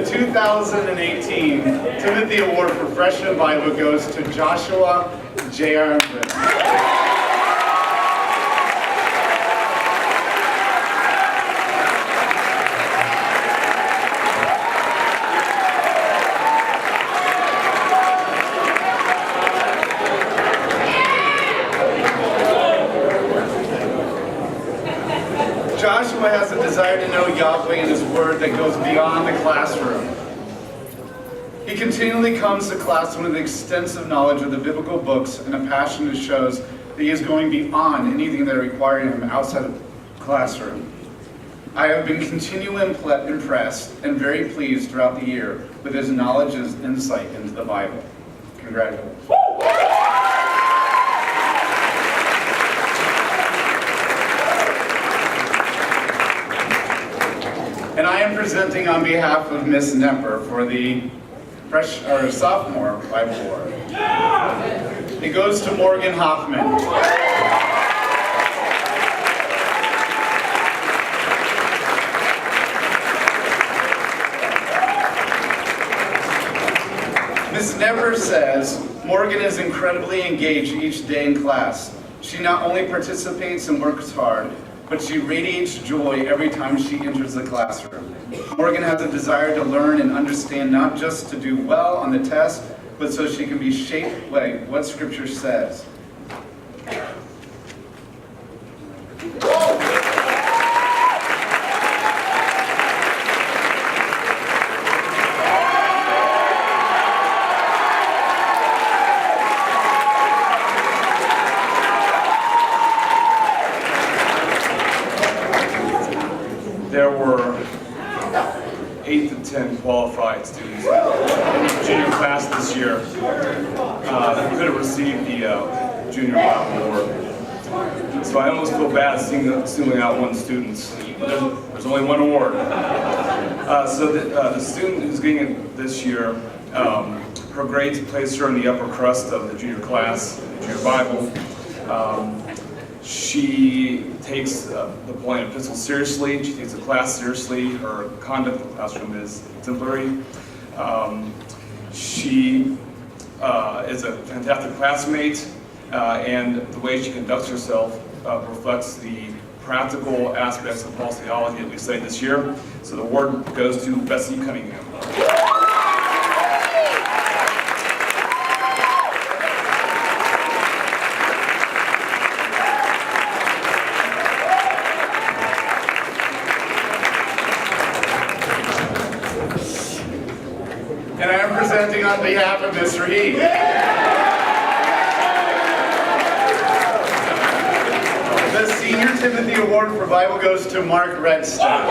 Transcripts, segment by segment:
The 2018 Timothy Award for Freshman Bible goes to Joshua J.R. Joshua has a desire to know Yahweh and His Word that goes beyond the classroom. He continually comes to class with an extensive knowledge of the biblical books and a passion that shows that he is going beyond anything that requires him outside of the classroom. I have been continually impressed and very pleased throughout the year with his knowledge and his insight into the Bible. Congratulations. And I am presenting on behalf of Miss Nepper for the sophomore Bible Award. It goes to Morgan Hoffman. Ms. Nepper says, Morgan is incredibly engaged each day in class. She not only participates and works hard, but she radiates joy every time she enters the classroom. Morgan has a desire to learn and understand, not just to do well on the test, but so she can be shaped by what Scripture says. There were 8 to 10 qualified students in the junior class this year that could have received the Junior Bible Award. So I almost feel bad singling out one student. There's only one award. So the student who's getting it this year, her grades placed her in the upper crust of the junior class, the Junior Bible. She takes the Pauline Epistle seriously. She takes the class seriously. Her conduct in the classroom is exemplary. She is a fantastic classmate, and the way she conducts herself reflects the practical aspects of Paul's theology that we studied this year. So the award goes to Bessie Cunningham. And I am presenting on behalf of Mr. Heath. The Senior Timothy Award for Bible goes to Mark Redstone.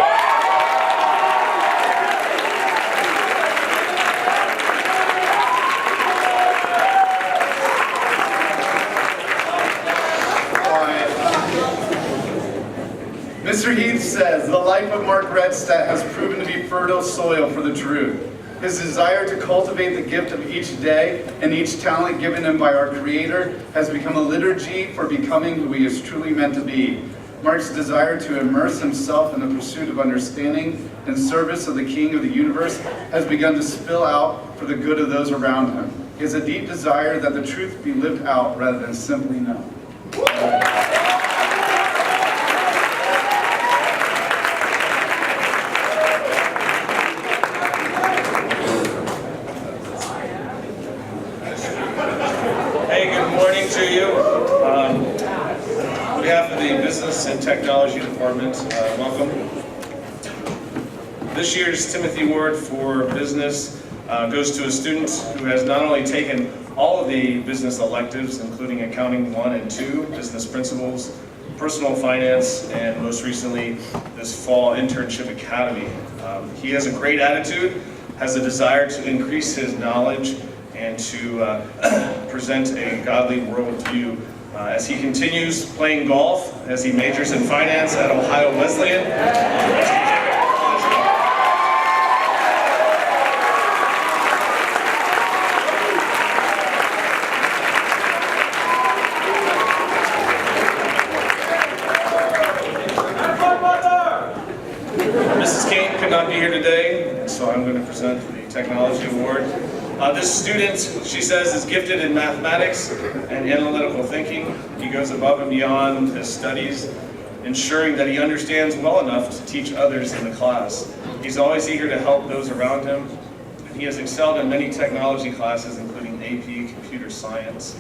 Mr. Heath says, the life of Mark Redstone has proven to be fertile soil for the truth. His desire to cultivate the gift of each day and each talent given him by our Creator has become a liturgy for becoming who he is truly meant to be. Mark's desire to immerse himself in the pursuit of understanding and service of the King of the universe has begun to spill out for the good of those around him. He has a deep desire that the truth be lived out rather than simply known. To you. On behalf of the Business and Technology Department, welcome. This year's Timothy Award for Business goes to a student who has not only taken all of the business electives, including Accounting 1 and 2, Business Principles, Personal Finance, and most recently, this Fall Internship Academy. He has a great attitude, has a desire to increase his knowledge, and to present a godly worldview as he continues playing golf, as he majors in finance at Ohio Wesleyan. Mrs. Kane could not be here here today, so I'm going to present the Technology Award. This student, she says, is gifted in mathematics and analytical thinking. He goes above and beyond his studies, ensuring that he understands well enough to teach others in the class. He's always eager to help those around him, and he has excelled in many technology classes, including AP, computer science,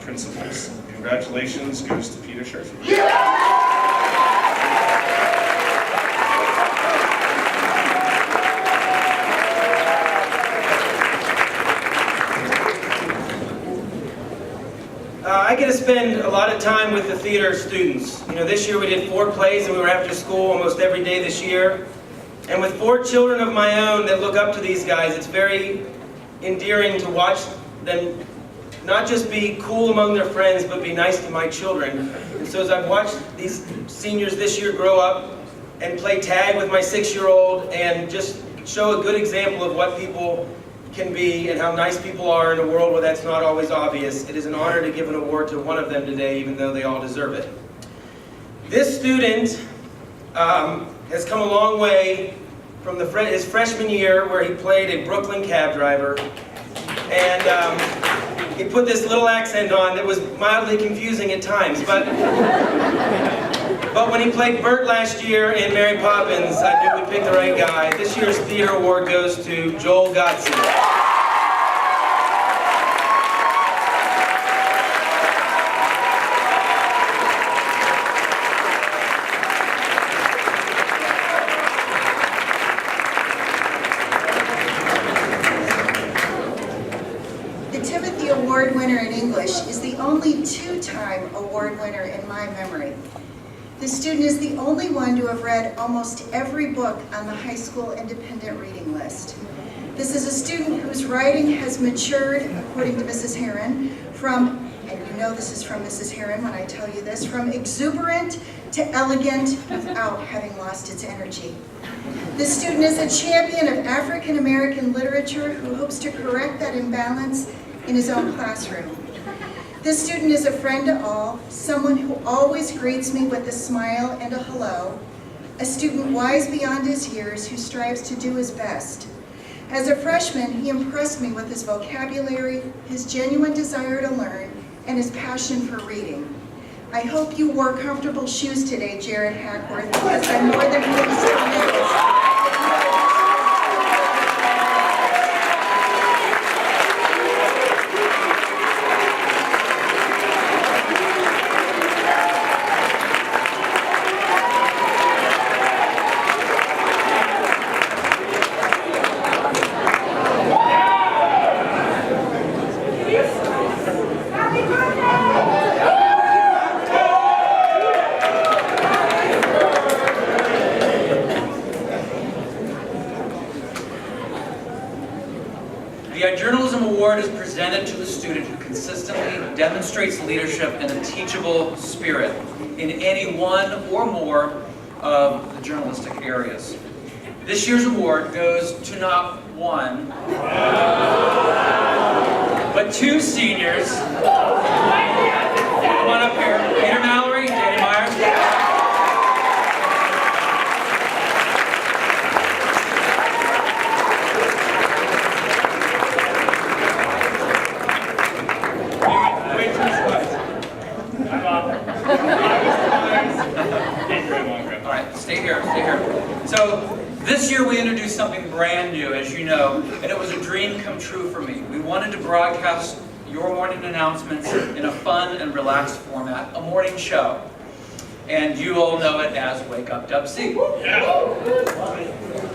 principles. Congratulations goes to Peter Scherfy. I get to spend a lot of time with the theater students. You know, this year we did 4 plays and we were after school almost every day this year. And with 4 children of my own that look up to these guys, it's very endearing to watch them not just be cool among their friends, but be nice to my children. And so as I've watched these seniors this year grow up and play tag with my 6-year-old and just show a good example of what people can be and how nice people are in a world where that's not always obvious, it is an honor to give an award to one of them today, even though they all deserve it. This student has come a long way from his freshman year, where he played a Brooklyn cab driver, and he put this little accent on that was mildly confusing at times, but when he played Bert last year in Mary Poppins, I knew we picked the right guy. This year's theater award goes to Joel Gotze. Award winner in English is the only 2-time award winner in my memory. The student is the only one to have read almost every book on the high school independent reading list. This is a student whose writing has matured, according to Mrs. Heron, from, and you know this is from Mrs. Heron when I tell you this, from exuberant to elegant without having lost its energy. This student is a champion of African American literature who hopes to correct that imbalance in his own classroom. This student is a friend to all, someone who always greets me with a smile and a hello, a student wise beyond his years who strives to do his best. As a freshman, he impressed me with his vocabulary, his genuine desire to learn, and his passion for reading. I hope you wore comfortable shoes today, Jared Hackworth, because I'm more than pleased to announce. The Journalism Award is presented to the student who consistently demonstrates leadership and a teachable spirit in any one or more of the journalistic areas. This year's award goes to not one, but 2 seniors. Come on up here. Peter Mallory, Danny Myers. All right, stay here. So this year we introduced something brand new, as you know, and it was a dream come true for me. We wanted to broadcast your morning announcements in a fun and relaxed format, a morning show. And you all know it as Wake Up Dub C.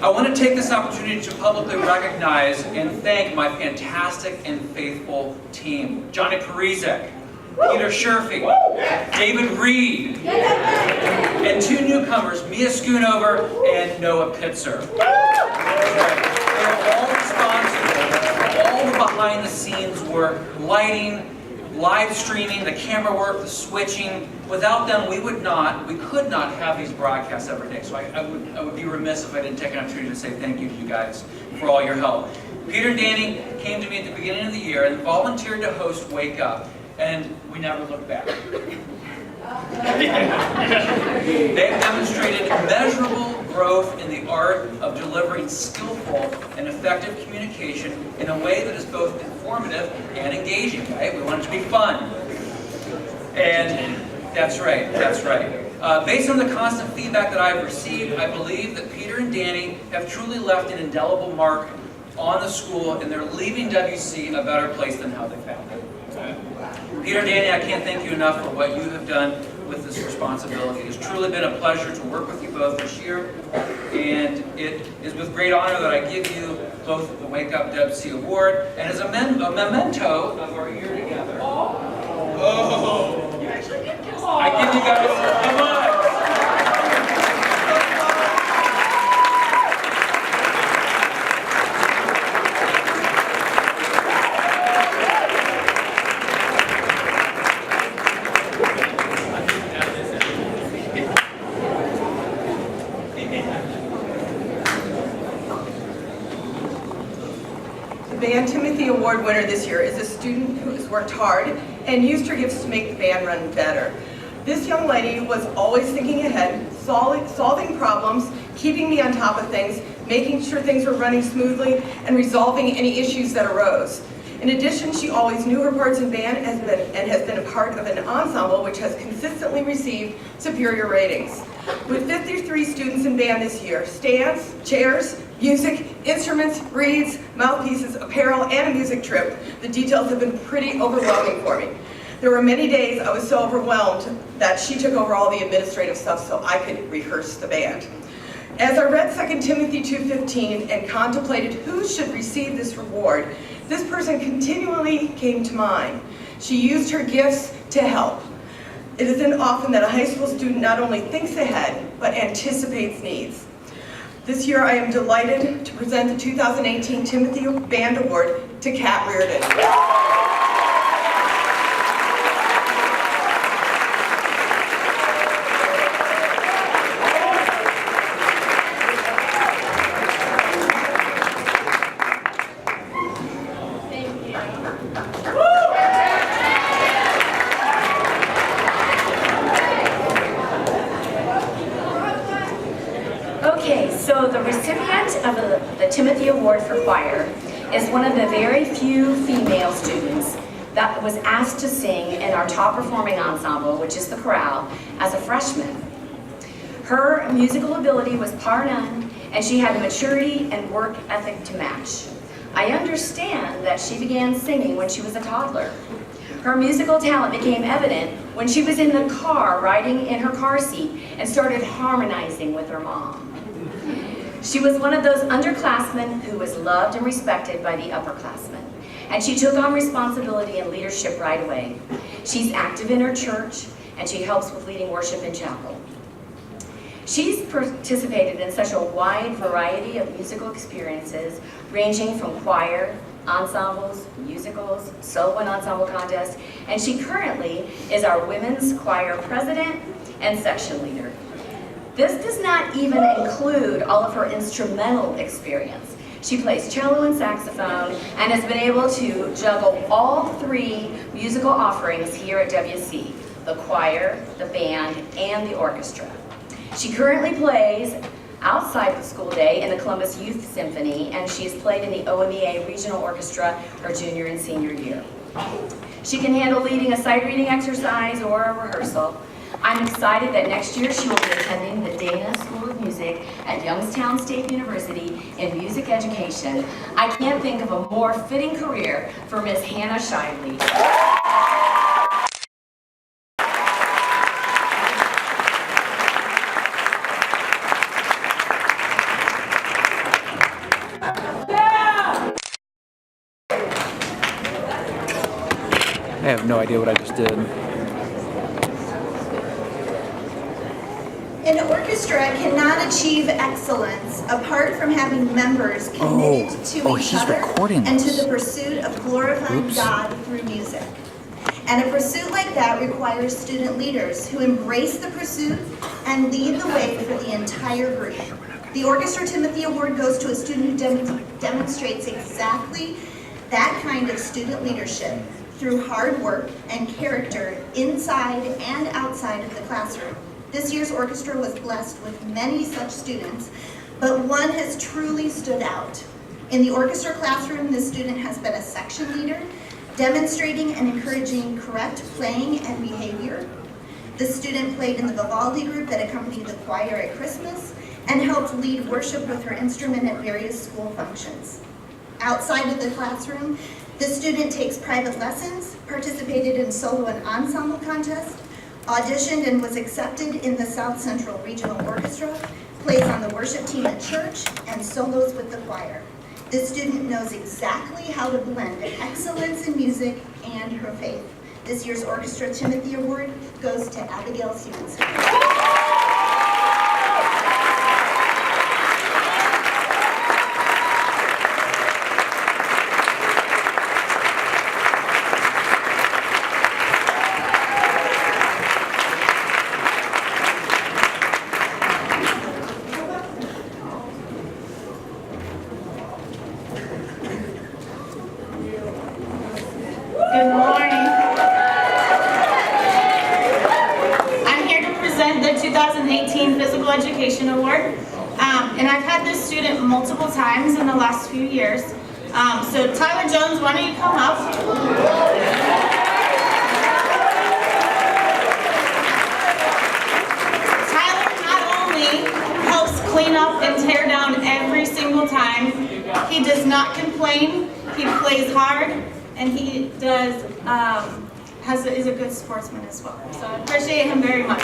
I want to take this opportunity to publicly recognize and thank my fantastic and faithful team. Johnny Parizek, Peter Scherfy, David Reed, and 2 newcomers, Mia Schoonover and Noah Pitzer. They're all responsible for all the behind-the-scenes work, lighting, live streaming, the camera work, the switching. Without them, we could not have these broadcasts every day. So I would be remiss if I didn't take an opportunity to say thank you to you guys for all your help. Peter and Danny came to me at the beginning of the year and volunteered to host Wake Up, and we never looked back. They have demonstrated measurable growth in the art of delivering skillful and effective communication in a way that is both informative and engaging, right? We want it to be fun. And that's right, that's right. Based on the constant feedback that I've received, I believe that Peter and Danny have truly left an indelible mark on the school, and they're leaving WC a better place than how they found it. Peter and Danny, I can't thank you enough for what you have done with this responsibility. It's truly been a pleasure to work with you both this year, and it is with great honor that I give you both the Wake Up WC Award, and as a memento of our year together. I give you guys a mug. The Band Timothy Award winner this year is a student who has worked hard and used her gifts to make the band run better. This young lady was always thinking ahead, solving problems, keeping me on top of things, making sure things were running smoothly, and resolving any issues that arose. In addition, she always knew her parts in band and has been a part of an ensemble which has consistently received superior ratings. With 53 students in band this year, stands, chairs, music, instruments, reeds, mouthpieces, apparel, and a music trip, the details have been pretty overwhelming for me. There were many days I was so overwhelmed that she took over all the administrative stuff so I could rehearse the band. As I read 2 Timothy 2:15 and contemplated who should receive this reward, this person continually came to mind. She used her gifts to help. It isn't often that a high school student not only thinks ahead, but anticipates needs. This year I am delighted to present the 2018 Timothy Band Award to Kat Reardon. So the recipient of the Timothy Award for Choir is one of the very few female students that was asked to sing in our top performing ensemble, which is the chorale, as a freshman. Her musical ability was par none, and she had maturity and work ethic to match. I understand that she began singing when she was a toddler. Her musical talent became evident when she was in the car, riding in her car seat, and started harmonizing with her mom. She was one of those underclassmen who was loved and respected by the upperclassmen, and she took on responsibility and leadership right away. She's active in her church, and she helps with leading worship in chapel. She's participated in such a wide variety of musical experiences, ranging from choir, ensembles, musicals, solo and ensemble contests, and she currently is our women's choir president and section leader. This does not even include all of her instrumental experience. She plays cello and saxophone and has been able to juggle all three musical offerings here at WC, the choir, the band, and the orchestra. She currently plays outside the school day in the Columbus Youth Symphony, and she has played in the OMEA Regional Orchestra her junior and senior year. She can handle leading a sight reading exercise or a rehearsal. I'm excited that next year she will be attending the Dana School of Music at Youngstown State University in music education. I can't think of a more fitting career for Miss Hannah Shively. I have no idea what I just did. An orchestra cannot achieve excellence apart from having members committed to each other and to the pursuit of glorifying God through music. And a pursuit like that requires student leaders who embrace the pursuit and lead the way for the entire group. The Orchestra Timothy Award goes to a student who demonstrates exactly that kind of student leadership through hard work and character inside and outside of the classroom. This year's orchestra was blessed with many such students, but one has truly stood out. In the orchestra classroom, this student has been a section leader, demonstrating and encouraging correct playing and behavior. The student played in the Vivaldi group that accompanied the choir at Christmas and helped lead worship with her instrument at various school functions. Outside of the classroom, the student takes private lessons, participated in solo and ensemble contests, auditioned and was accepted in the South Central Regional Orchestra, plays on the worship team at church, and solos with the choir. This student knows exactly how to blend excellence in music and her faith. This year's Orchestra Timothy Award goes to Abigail Stevenson. Good morning. I'm here to present the 2018 Physical Education Award. And I've had this student multiple times in the last few years. So Tyler Jones, why don't you come up? Tyler not only helps clean up and tear down every single time, he does not complain, he plays hard, and he does is a good sportsman as well. So I appreciate him very much.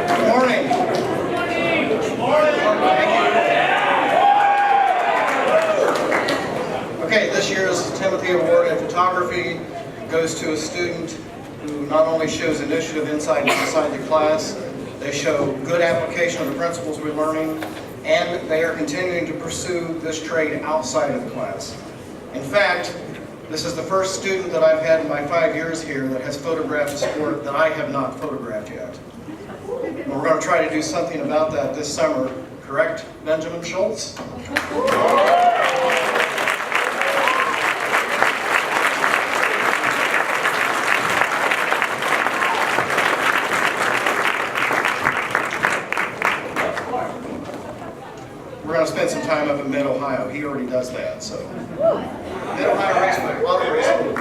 Good morning. Okay, this year's Timothy Award in photography goes to a student who not only shows initiative inside and outside the class, they show good application of the principles we're learning, and they are continuing to pursue this trade outside of the class. In fact, this is the first student that I've had in my 5 years here that has photographed a sport that I have not photographed yet. And we're going to try to do something about that this summer, correct, Benjamin Schultz? We're going to spend some time up in Mid-Ohio. He already does that, so. Mid-Ohio Raceway, a lot of racing.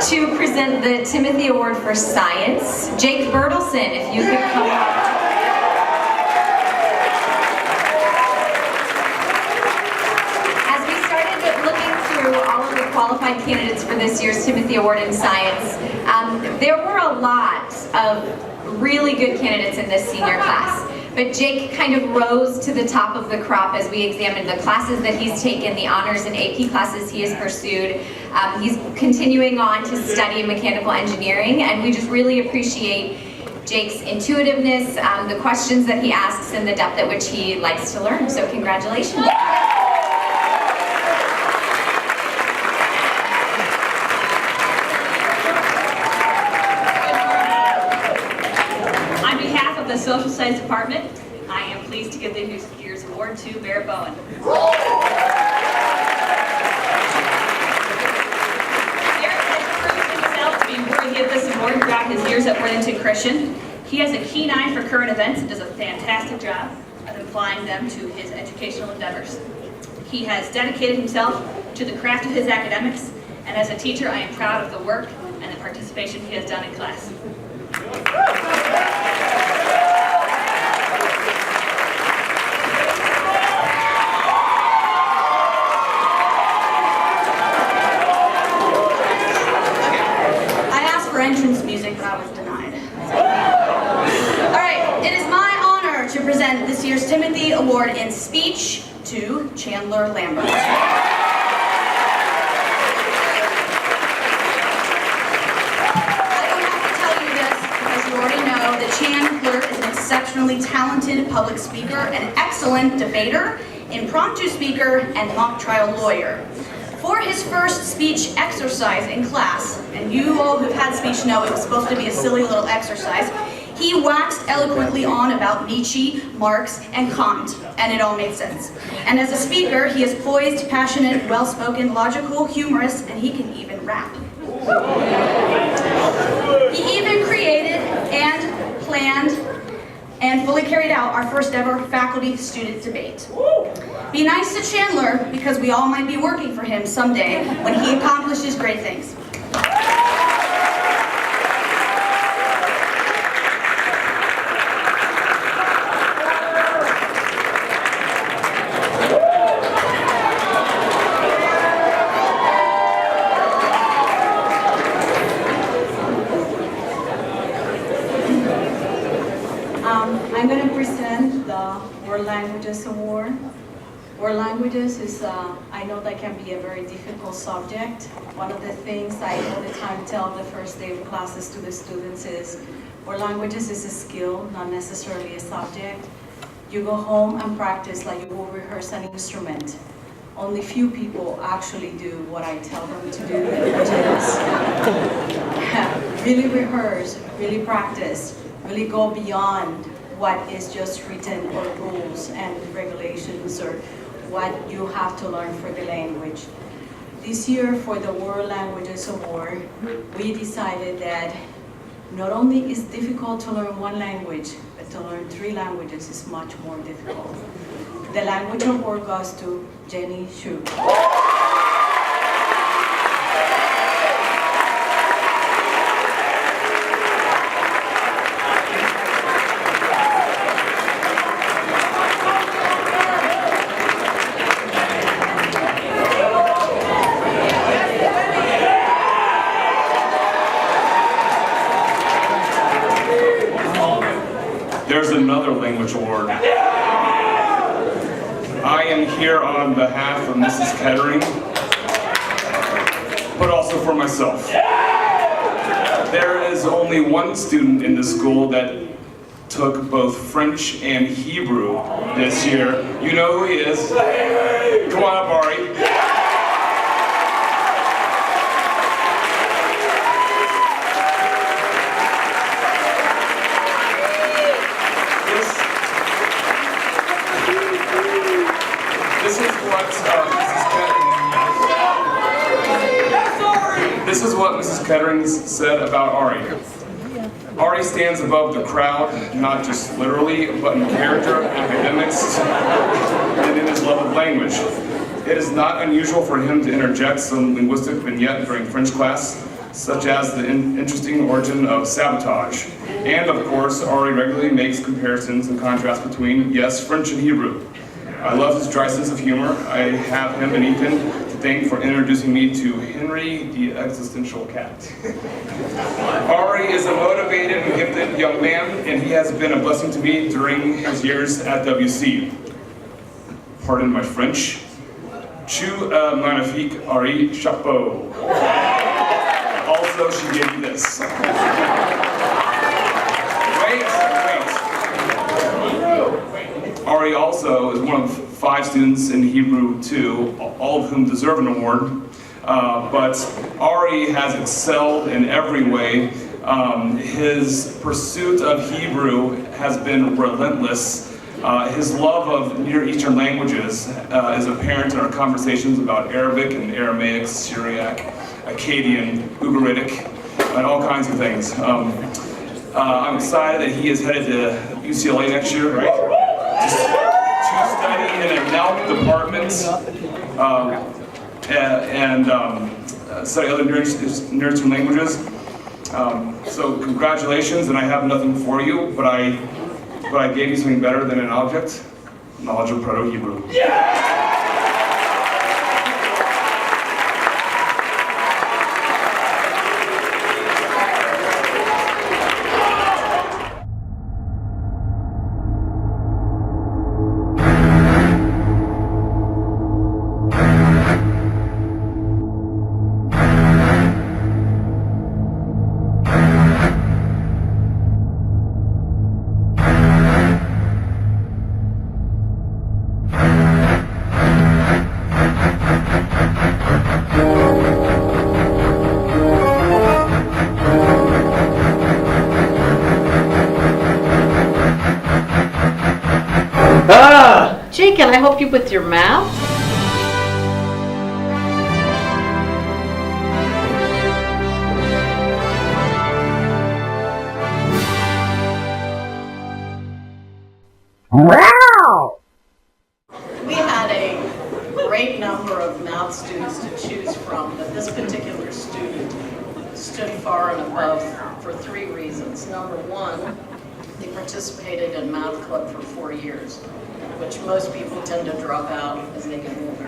To present the Timothy Award for Science. Jake Bertelson, if you could come up. As we started looking through all of the qualified candidates for this year's Timothy Award in Science, there were a lot of really good candidates in this senior class. But Jake kind of rose to the top of the crop as we examined the classes that he's taken, the honors and AP classes he has pursued. He's continuing on to study mechanical engineering, and we just really appreciate Jake's intuitiveness, the questions that he asks, and the depth at which he likes to learn. So congratulations. On behalf of the Social Studies Department, I am pleased to give this year's award to Bear Bowen. Give this award throughout his years at Worthington Christian. He has a keen eye for current events and does a fantastic job of applying them to his educational endeavors. He has dedicated himself to the craft of his academics, and as a teacher I am proud of the work and the participation he has done in class. Entrance music, but I was denied. All right, it is my honor to present this year's Timothy Award in Speech to Chandler Lambert. I don't have to tell you this because you already know that Chandler is an exceptionally talented public speaker, an excellent debater, impromptu speaker, and mock trial lawyer. For his first speech exercise in class, and you all who've had speech know it was supposed to be a silly little exercise, he waxed eloquently on about Nietzsche, Marx, and Kant, and it all made sense. And as a speaker, he is poised, passionate, well-spoken, logical, humorous, and he can even rap. He even created and planned and fully carried out our first ever faculty-student debate. Be nice to Chandler, because we all might be working for him someday when he accomplishes great things. I'm going to present the World Languages Award. World languages is, I know that can be a very difficult subject. One of the things I all the time tell the first day of classes to the students is, world languages is a skill, not necessarily a subject. You go home and practice like you will rehearse an instrument. Only few people actually do what I tell them to do, which is really rehearse, really practice, really go beyond what is just written or rules and regulations or what you have to learn for the language. This year for the World Languages Award, we decided that not only is it difficult to learn one language, but to learn 3 languages is much more difficult. The Language Award goes to Jenny Shu. There's another language award. I am here on behalf of Mrs. Kettering, but also for myself. There is only one student in the school that took both French and Hebrew this year. You know who he is. Come on up, Ari. This is what Mrs. Kettering said about Ari. Ari stands above the crowd, not just literally, but in character, academics, and in his love of language. It is not unusual for him to interject some linguistic vignette during French class, such as the interesting origin of sabotage. And of course, Ari regularly makes comparisons and contrasts between, yes, French and Hebrew. I love his dry sense of humor. I have him and Ethan to thank for introducing me to Henry the Existential Cat. Ari is a motivated and gifted young man, and he has been a blessing to me during his years at WC. Pardon my French. Tu magnifique, Ari, chapeau. Also, she gave me this. Ari also is one of 5 students in Hebrew 2, all of whom deserve an award. But Ari has excelled in every way. His pursuit of Hebrew has been relentless. His love of Near Eastern languages is apparent in our conversations about Arabic and Aramaic, Syriac, Akkadian, Ugaritic, and all kinds of things. I'm excited that he is headed to UCLA next year, right? To study in a NALC department and study other Near Eastern languages. So congratulations, and I have nothing for you, but I gave you something better than an object, knowledge of Proto-Hebrew. Yeah! Jake, can I help you with your math? We had a great number of math students to choose from, but this particular student stood far and above for 3 reasons. Number one, they participated in math club for 4 years, which most people tend to drop out as they get older.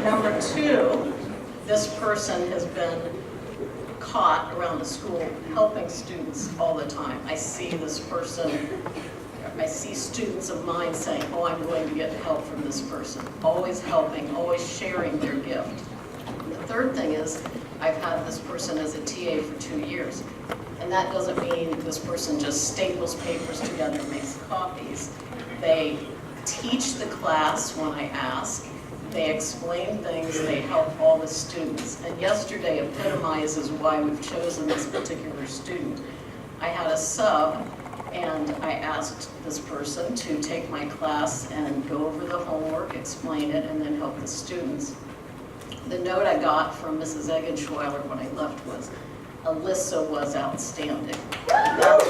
Number two, this person has been caught around the school helping students all the time. I see this person, I see students of mine saying, oh, I'm going to get help from this person. Always helping, always sharing their gift. And the third thing is, I've had this person as a TA for 2 years. And that doesn't mean this person just staples papers together and makes copies. They teach the class when I ask. They explain things, they help all the students. And yesterday epitomizes why we've chosen this particular student. I had a sub, and I asked this person to take my class and go over the homework, explain it, and then help the students. The note I got from Mrs. Eggenschweiler when I left was, Alyssa was outstanding. That's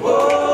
Whoa!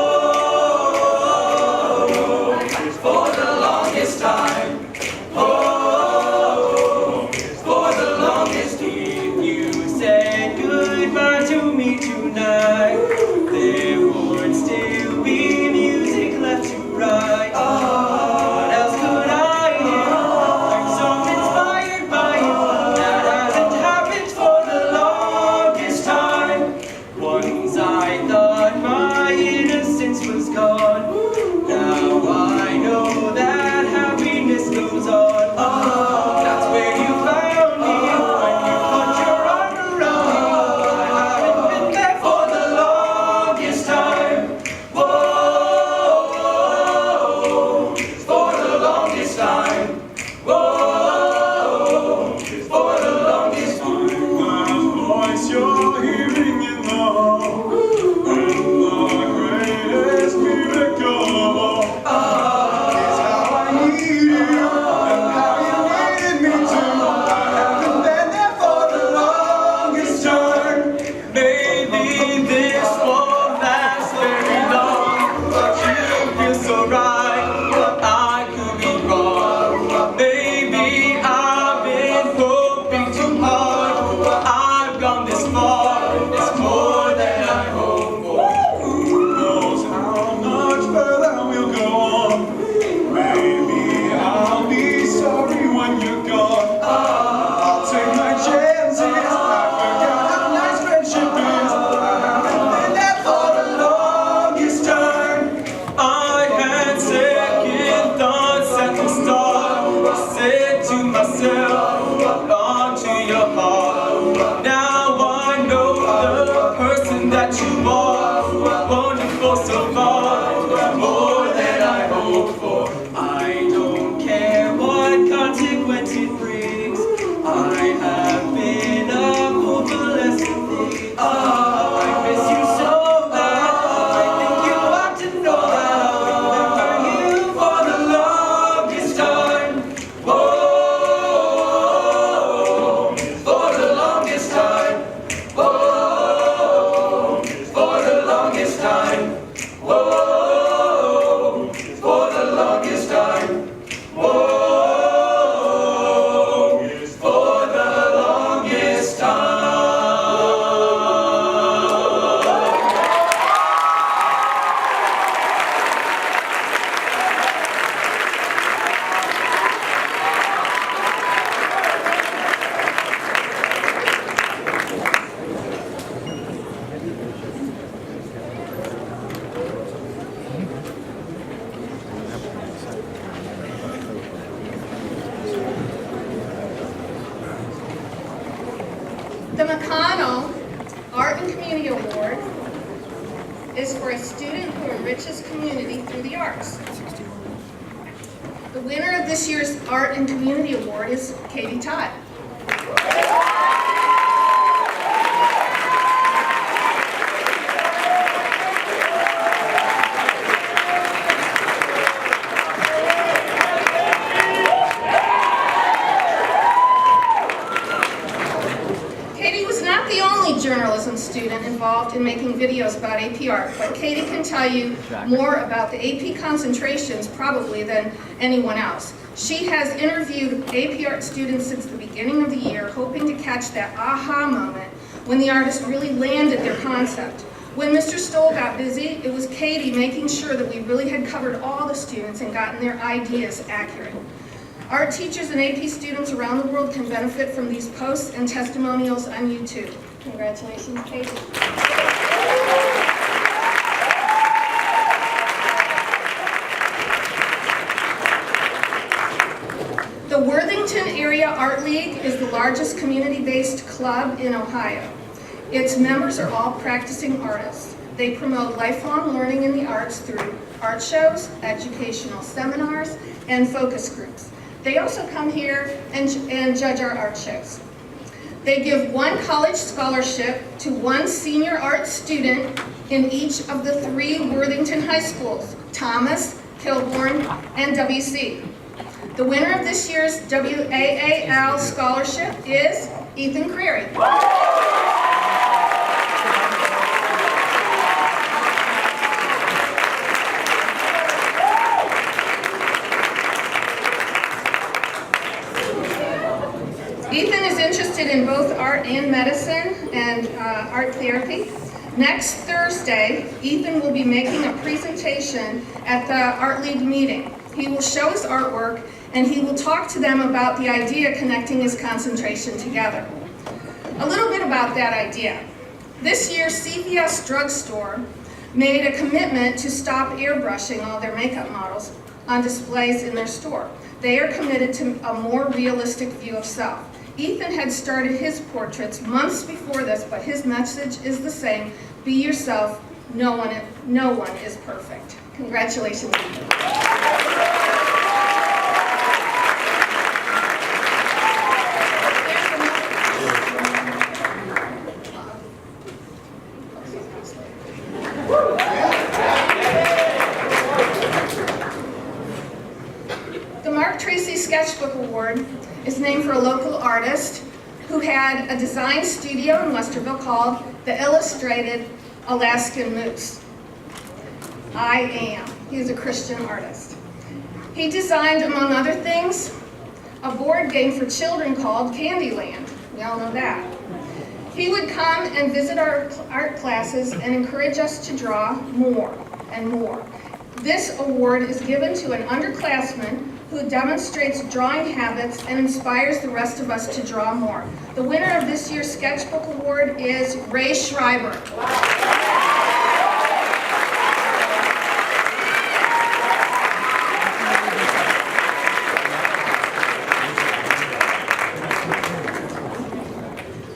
Art and Community Award is for a student who enriches community through the arts. The winner of this year's Art and Community Award is Katie Todd. Journalism student involved in making videos about AP art, but Katie can tell you more about the AP concentrations probably than anyone else. She has interviewed AP art students since the beginning of the year, hoping to catch that aha moment when the artist really landed their concept. When Mr. Stoll got busy, it was Katie making sure that we really had covered all the students and gotten their ideas accurate. Art teachers and AP students around the world can benefit from these posts and testimonials on YouTube. Congratulations, Katie. The Worthington Area Art League is the largest community-based club in Ohio. Its members are all practicing artists. They promote lifelong learning in the arts through art shows, educational seminars, and focus groups. They also come here and judge our art shows. They give one college scholarship to one senior art student in each of the 3 Worthington high schools, Thomas, Kilbourne, and WC. The winner of this year's WAAL scholarship is Ethan Creary. Ethan is interested in both art and medicine and art therapy. Next Thursday, Ethan will be making a presentation at the Art League meeting. He will show his artwork and he will talk to them about the idea connecting his concentration together. A little bit about that idea. This year, CVS Drugstore made a commitment to stop airbrushing all their makeup models on displays in their store. They are committed to a more realistic view of self. Ethan had started his portraits months before this, but his message is the same: be yourself, no one is perfect. Congratulations, Ethan. The Mark Tracy Sketchbook Award is named for a local artist who had a design studio in Westerville called the Illustrated Alaskan Moose. I Am. He is a Christian artist. He designed, among other things, a board game for children called Candyland. We all know that. He would come and visit our art classes and encourage us to draw more and more. This award is given to an underclassman who demonstrates drawing habits and inspires the rest of us to draw more. The winner of this year's Sketchbook Award is Ray Schreiber.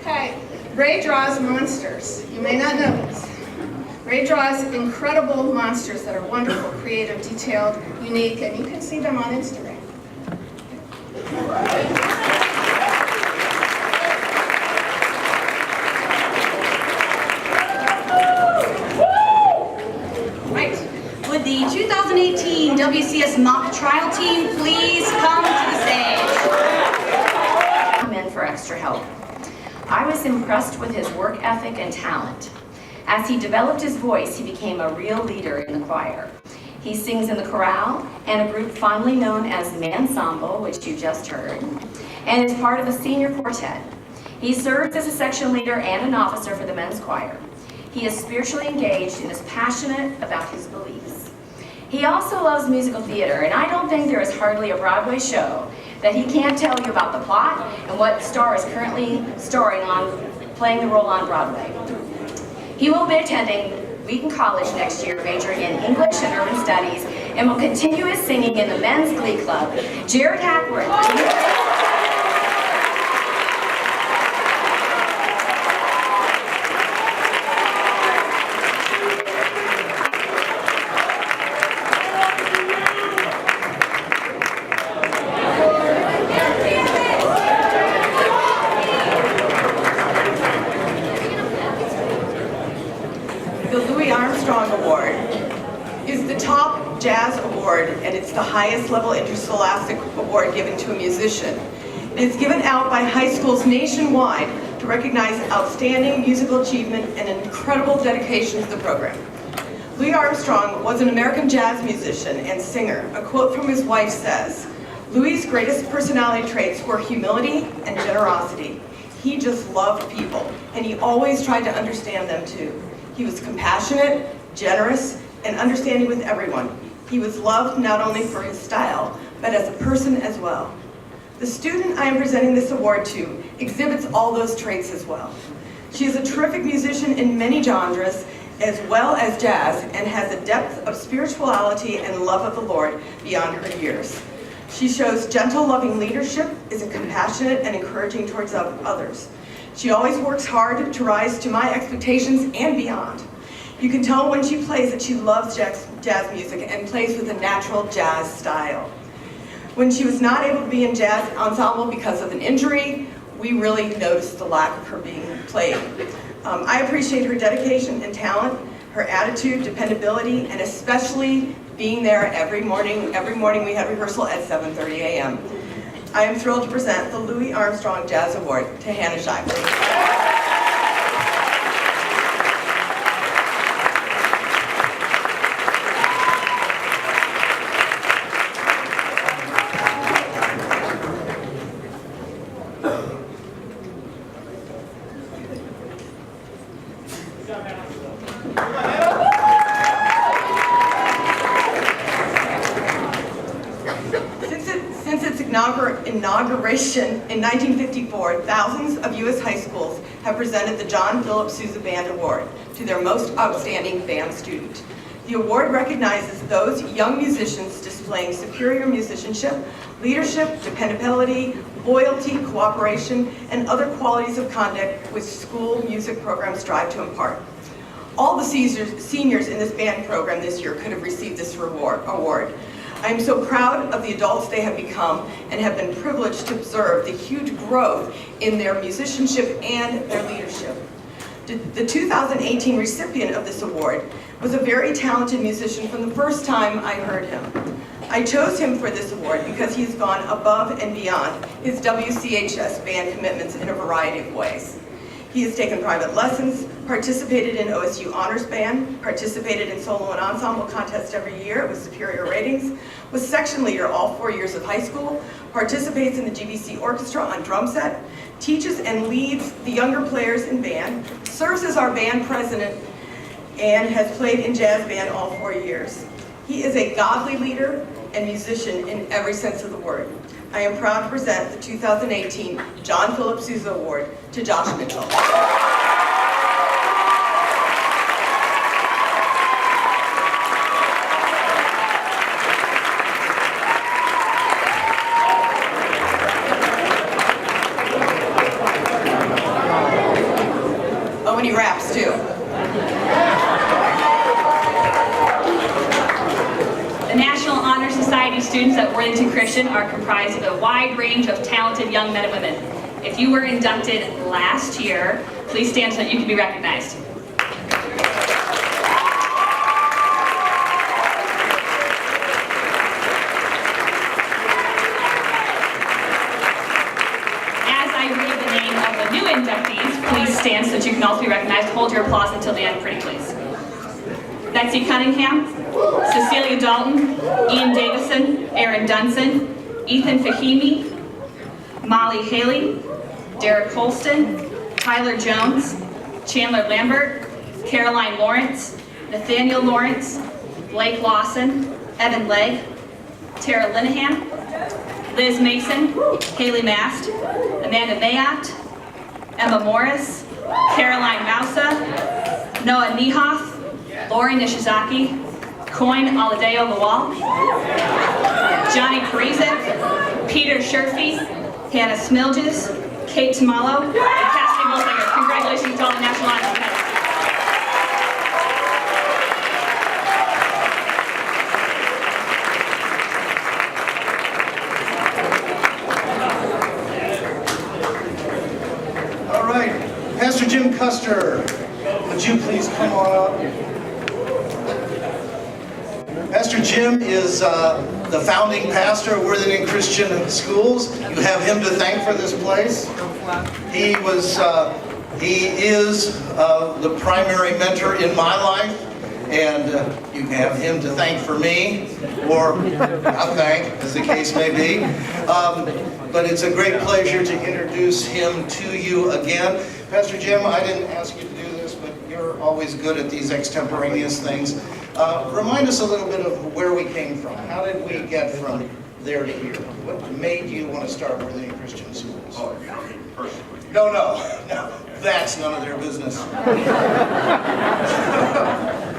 Okay, Ray draws monsters. You may not know this. Ray draws incredible monsters that are wonderful, creative, detailed, unique, and you can see them on Instagram. Right. Would the 2018 WCS mock trial team please come to the stage? I'm in for extra help. I was impressed with his work ethic and talent. As he developed his voice, he became a real leader in the choir. He sings in the chorale and a group fondly known as the Ensemble, which you just heard, and is part of a senior quartet. He serves as a section leader and an officer for the men's choir. He is spiritually engaged and is passionate about his beliefs. He also loves musical theater, and I don't think there is hardly a Broadway show that he can't tell you about the plot and what star is currently playing the role on Broadway. He will be attending Wheaton College next year, majoring in English and Urban Studies, and will continue his singing in the Men's Glee Club. Jared Hackworth. Armstrong Award is the top jazz award, and it's the highest level interscholastic award given to a musician. It is given out by high schools nationwide to recognize outstanding musical achievement and incredible dedication to the program. Louis Armstrong was an American jazz musician and singer. A quote from his wife says, "Louis' greatest personality traits were humility and generosity. He just loved people, and he always tried to understand them too. He was compassionate, generous, and understanding with everyone. He was loved not only for his style, but as a person as well." The student I am presenting this award to exhibits all those traits as well. She is a terrific musician in many genres, as well as jazz, and has a depth of spirituality and love of the Lord beyond her years. She shows gentle, loving leadership, is compassionate and encouraging towards others. She always works hard to rise to my expectations and beyond. You can tell when she plays that she loves jazz music and plays with a natural jazz style. When she was not able to be in jazz ensemble because of an injury, we really noticed the lack of her being played. I appreciate her dedication and talent, her attitude, dependability, and especially being there every morning. Every morning we had rehearsal at 7:30 a.m. I am thrilled to present the Louis Armstrong Jazz Award to Hannah Shively. Since its inauguration in 1954, thousands of U.S. high schools have presented the John Philip Sousa Band Award to their most outstanding band student. The award recognizes those young musicians displaying superior musicianship, leadership, dependability, loyalty, cooperation, and other qualities of conduct which school music programs strive to impart. All the seniors in this band program this year could have received this award. I am so proud of the adults they have become and have been privileged to observe the huge growth in their musicianship and their leadership. The 2018 recipient of this award was a very talented musician from the first time I heard him. I chose him for this award because he has gone above and beyond his WCHS band commitments in a variety of ways. He has taken private lessons, participated in OSU Honors Band, participated in solo and ensemble contests every year with superior ratings, was section leader all 4 years of high school, participates in the GBC Orchestra on drum set, teaches and leads the younger players in band, serves as our band president, and has played in jazz band all 4 years. He is a godly leader and musician in every sense of the word. I am proud to present the 2018 John Philip Sousa Award to Josh Mitchell. Oh, and he raps too. The National Honor Society students at Worthington Christian are comprised of a wide range of talented young men and women. If you were inducted last year, please stand so that you can be recognized. As I read the name of the new inductees, please stand so that you can also be recognized. Hold your applause until the end, pretty please. Betsy Cunningham, Cecilia Dalton, Ian Davison, Aaron Dunson, Ethan Fahimi, Molly Haley, Derek Holston, Tyler Jones, Chandler Lambert, Caroline Lawrence, Nathaniel Lawrence, Blake Lawson, Evan Legg, Tara Linehan, Liz Mason, Haley Mast, Amanda Mayotte, Emma Morris, Caroline Mousa, Noah Niehoff, Lori Nishizaki, Coin Aladeo Lawal, Johnny Parizek, Peter Sherfy, Hannah Smilges, Kate Tamalo, and Cassidy Mulsinger. Congratulations to all the National Honor Society. All right, Pastor Jim Custer, would you please come on up? Pastor Jim is the founding pastor of Worthington Christian Schools. You have him to thank for this place. He is the primary mentor in my life, and you have him to thank for me, or not thank, as the case may be. But it's a great pleasure to introduce him to you again. Pastor Jim, I didn't ask you to do this, but you're always good at these extemporaneous things. Remind us a little bit of where we came from. How did we get from there to here? What made you want to start Worthington Christian Schools? Oh, you don't mean personally. No, that's none of their business.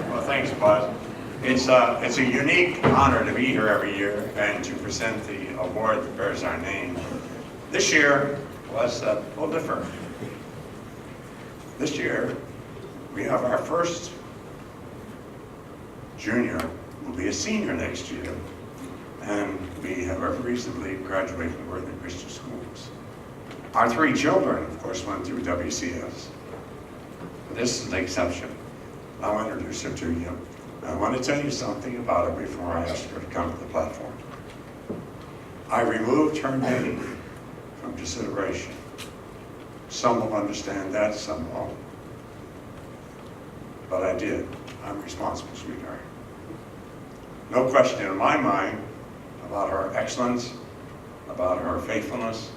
Well, thanks, Buzz. It's a unique honor to be here every year and to present the award that bears our name. This year was a little different. This year, we have our first junior, will be a senior next year, and we have recently graduated from Worthington Christian Schools. Our 3 children, of course, went through WCS. This is an exception. I'll introduce her to you. I want to tell you something about her before I ask her to come to the platform. I removed her name from consideration. Some will understand that, some won't. But I did. I'm responsible, sweetheart. No question in my mind about her excellence, about her faithfulness,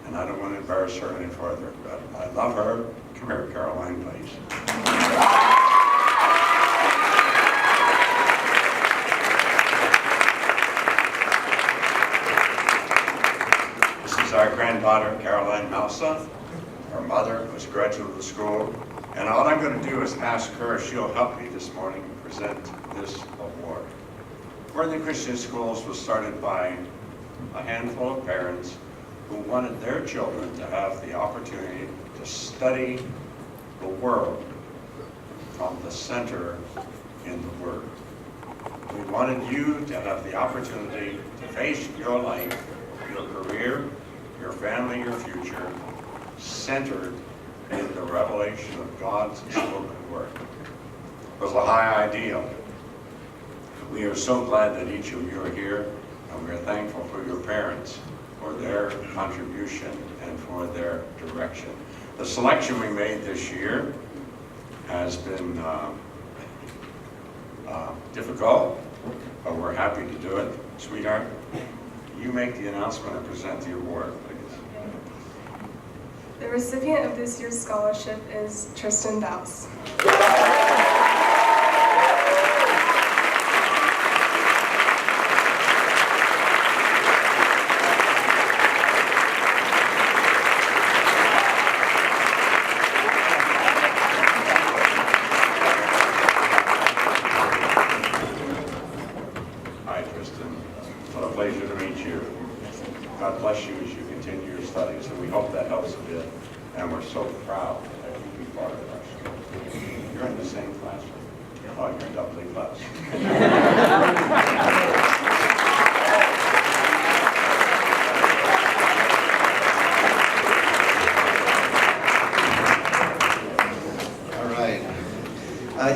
and I don't want to embarrass her any further, but I love her. Come here, Caroline, please. This is our granddaughter, Caroline Mousa. Her mother was a graduate of the school. And all I'm going to do is ask her if she'll help me this morning present this award. Worthington Christian Schools was started by a handful of parents who wanted their children to have the opportunity to study the world from the center in the Word. We wanted you to have the opportunity to face your life, your career, your family, your future, centered in the revelation of God's spoken word. It was a high ideal. We are so glad that each of you are here, and we are thankful for your parents, for their contribution, and for their direction. The selection we made this year has been difficult, but we're happy to do it. Sweetheart, you make the announcement and present the award, please. The recipient of this year's scholarship is Tristan Baus. Hi, Tristan. What a pleasure to meet you. God bless you as you continue your studies, and we hope that helps a bit. And we're so proud that you be part of our school. You're in the same classroom. Oh, you're doubly blessed. All right.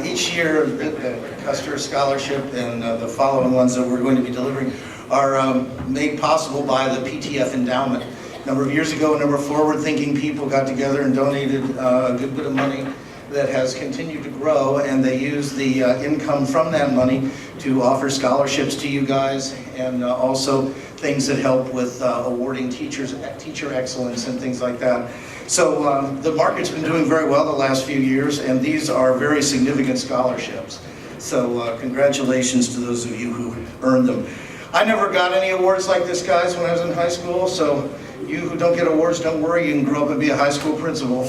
Each year, the Custer Scholarship and the following ones that we're going to be delivering are made possible by the PTF Endowment. A number of years ago, a number of forward-thinking people got together and donated a good bit of money that has continued to grow, and they use the income from that money to offer scholarships to you guys, and also things that help with awarding teacher excellence and things like that. So the market's been doing very well the last few years, and these are very significant scholarships. So congratulations to those of you who earned them. I never got any awards like this, guys, when I was in high school, so you who don't get awards, don't worry, you can grow up and be a high school principal.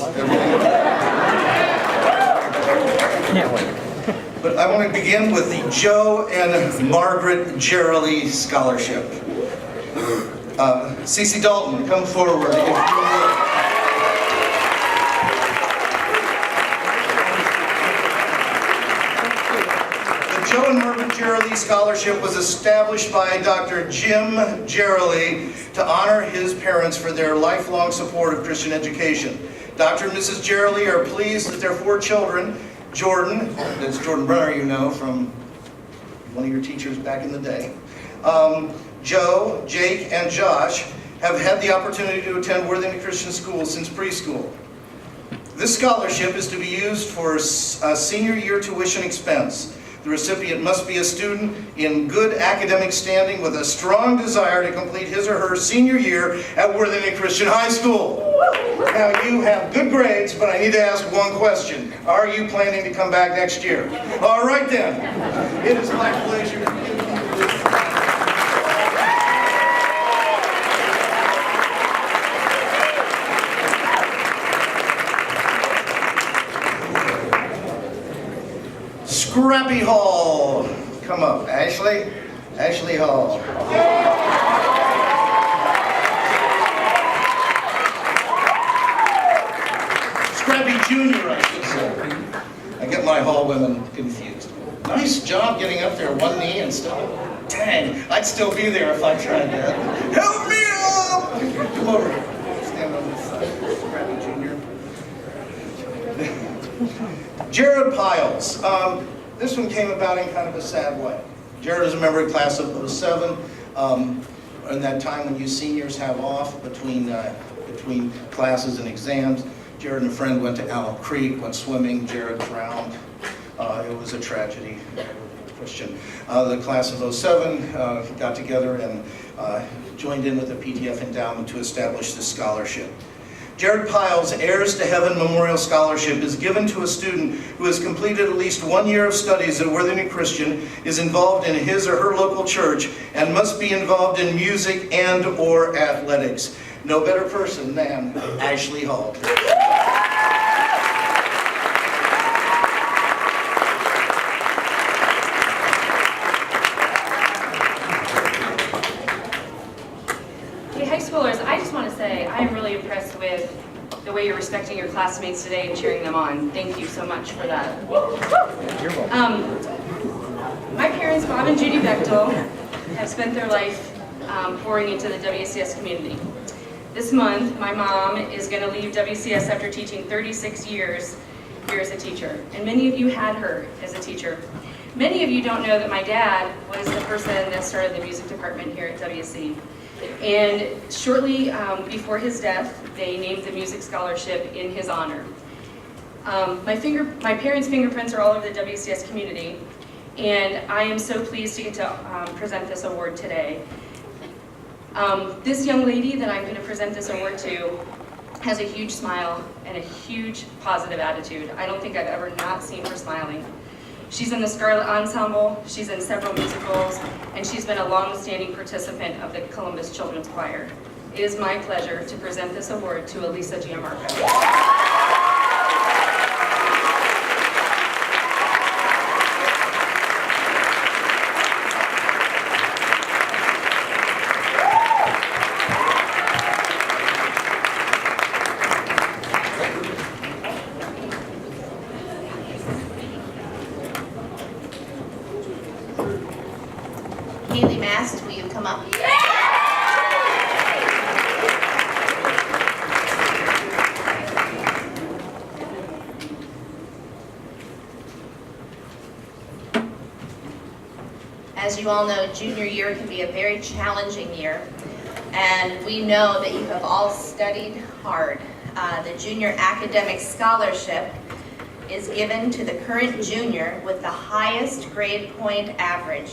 But I want to begin with the Joe and Margaret Gerald Scholarship. Cece Dalton, come forward if you would. The Joe and Margaret Gerald Scholarship was established by Dr. Jim Gerald to honor his parents for their lifelong support of Christian education. Dr. and Mrs. Gerald are pleased that their 4 children, Jordan, that's Jordan Brenner, you know, from one of your teachers back in the day. Joe, Jake, and Josh have had the opportunity to attend Worthington Christian School since preschool. This scholarship is to be used for a senior year tuition expense. The recipient must be a student in good academic standing with a strong desire to complete his or her senior year at Worthington Christian High School. Now you have good grades, but I need to ask one question. Are you planning to come back next year? All right then. It is my pleasure to give you this. Scrappy Hall. Come up, Ashley. Ashley Hall. Scrappy Junior, I should say. I get my hall women confused. Nice job getting up there, one knee and still. Dang, I'd still be there if I tried that. Help me up! Come over here. Stand on this side. Scrappy Junior. Jared Piles. This one came about in kind of a sad way. Jared is a member of class of 07. In that time when you seniors have off between classes and exams, Jared and a friend went to Alum Creek, went swimming. Jared drowned. It was a tragedy. Christian. The class of 07 got together and joined in with the PTF endowment to establish this scholarship. Jared Piles' Heirs to Heaven Memorial Scholarship is given to a student who has completed at least 1 year of studies at Worthington Christian, is involved in his or her local church, and must be involved in music and or athletics. No better person than Ashley Hall. I just want to say I am really impressed with the way you're respecting your classmates today and cheering them on. Thank you so much for that. You're welcome. My parents, Bob and Judy Bechtel, have spent their life pouring into the WCS community. This month, my mom is going to leave WCS after teaching 36 years here as a teacher, and many of you had her as a teacher. Many of you don't know that my dad was the person that started the music department here at WC. And shortly before his death, they named the music scholarship in his honor. My parents' fingerprints are all over the WCS community, and I am so pleased to get to present this award today. This young lady that I'm going to present this award to has a huge smile and a huge positive attitude. I don't think I've ever not seen her smiling. She's in the Scarlet Ensemble, she's in several musicals, and she's been a long-standing participant of the Columbus Children's Choir. It is my pleasure to present this award to Elisa Gianmarco. Will you come up? As you all know, junior year can be a very challenging year, and we know that you have all studied hard. The Junior Academic Scholarship is given to the current junior with the highest grade point average,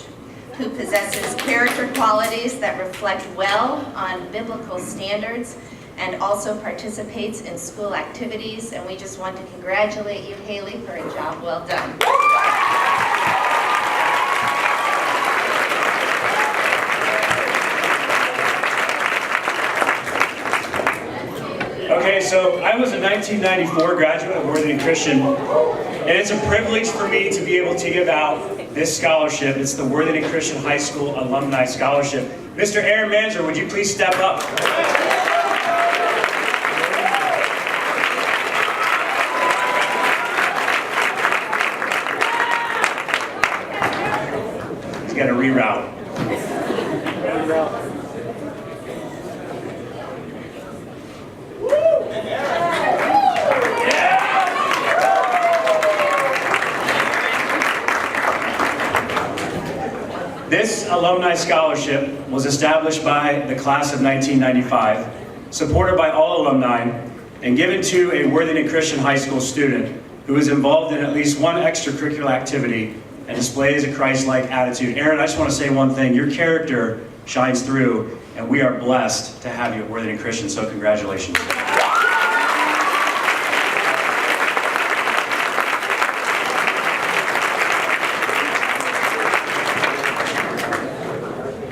who possesses character qualities that reflect well on biblical standards and also participates in school activities. And we just want to congratulate you, Haley, for a job well done. Okay, so I was a 1994 graduate of Worthington Christian, and it's a privilege for me to be able to give out this scholarship. It's the Worthington Christian High School Alumni Scholarship. Mr. Aaron Manzer, would you please step up? He's got to reroute. This alumni scholarship was established by the class of 1995, supported by all alumni, and given to a Worthington Christian High School student who is involved in at least one extracurricular activity and displays a Christ-like attitude. Aaron, I just want to say one thing. Your character shines through, and we are blessed to have you at Worthington Christian, so congratulations.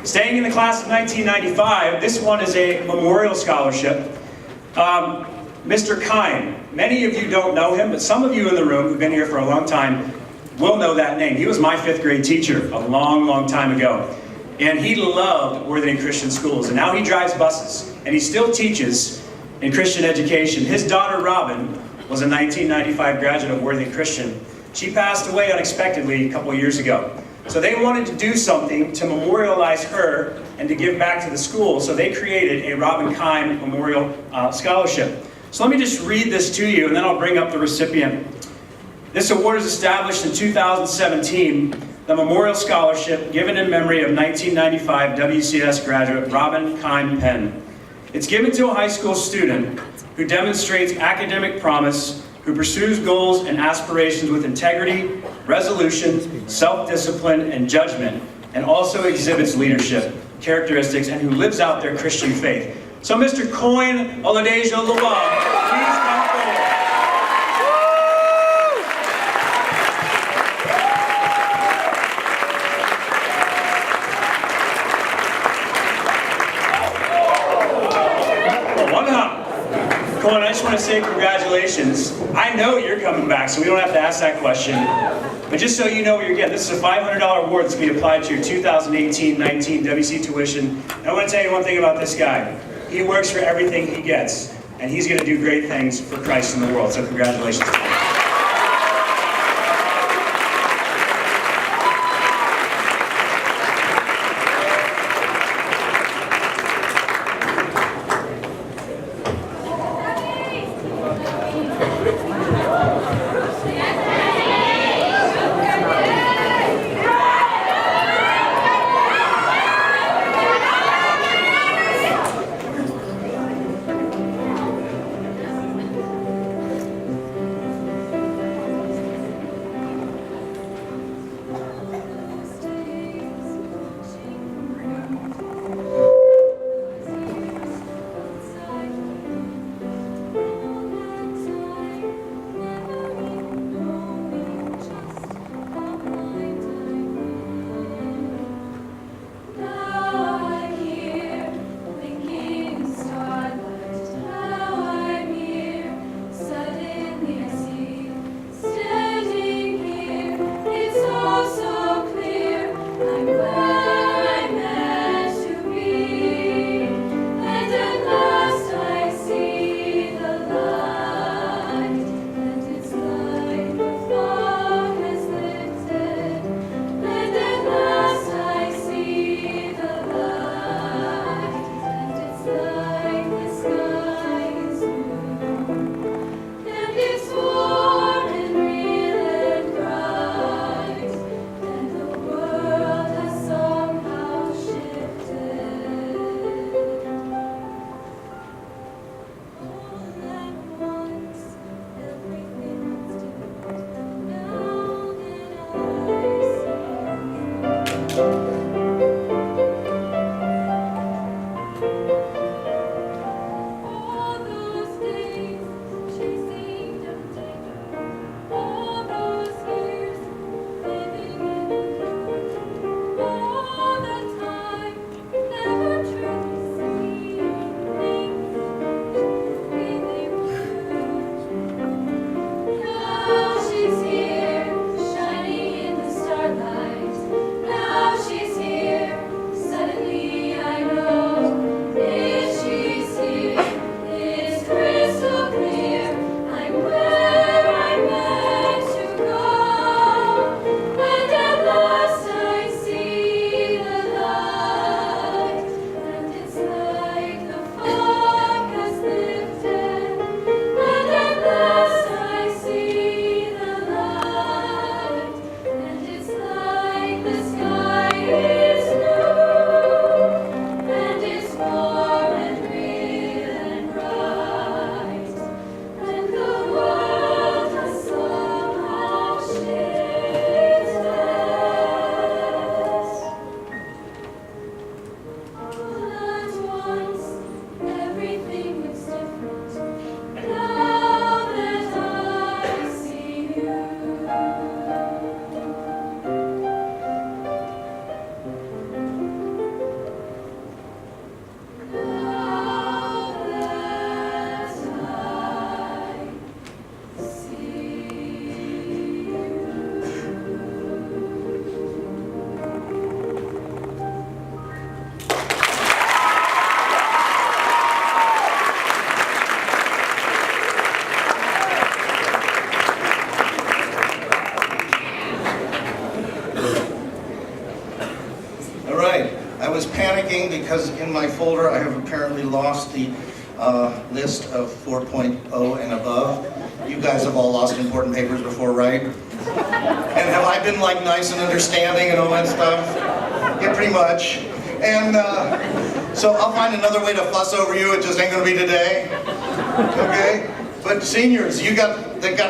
Staying in the class of 1995, this one is a memorial scholarship. Mr. Kine, many of you don't know him, but some of you in the room who've been here for a long time will know that name. He was my 5th grade teacher a long, long time ago. And he loved Worthington Christian schools. And now he drives buses, and he still teaches in Christian education. His daughter, Robin, was a 1995 graduate of Worthington Christian. She passed away unexpectedly a couple of years ago. So they wanted to do something to memorialize her and to give back to the school, so they created a Robin Kine Memorial Scholarship. So let me just read this to you, and then I'll bring up the recipient. This award is established in 2017, the Memorial Scholarship given in memory of 1995 WCS graduate Robin Kine Penn. It's given to a high school student who demonstrates academic promise, who pursues goals and aspirations with integrity, resolution, self-discipline, and judgment, and also exhibits leadership characteristics, and who lives out their Christian faith. So Mr. Coyne Oladejo Lubab, please come forward. Cohen, I just want to say congratulations. I know you're coming back, so we don't have to ask that question. But just so you know what you're getting, this is a $500 award that's going to be applied to your 2018-19 WC tuition. And I want to tell you one thing about this guy. He works for everything he gets, and he's going to do great things for Christ in the world. So congratulations to him. because in my folder I have apparently lost the list of 4.0 and above. You guys have all lost important papers before, right? And have I been like nice and understanding and all that stuff? Yeah, pretty much. And so I'll find another way to fuss over you. It just ain't gonna be today. Okay? But seniors, they got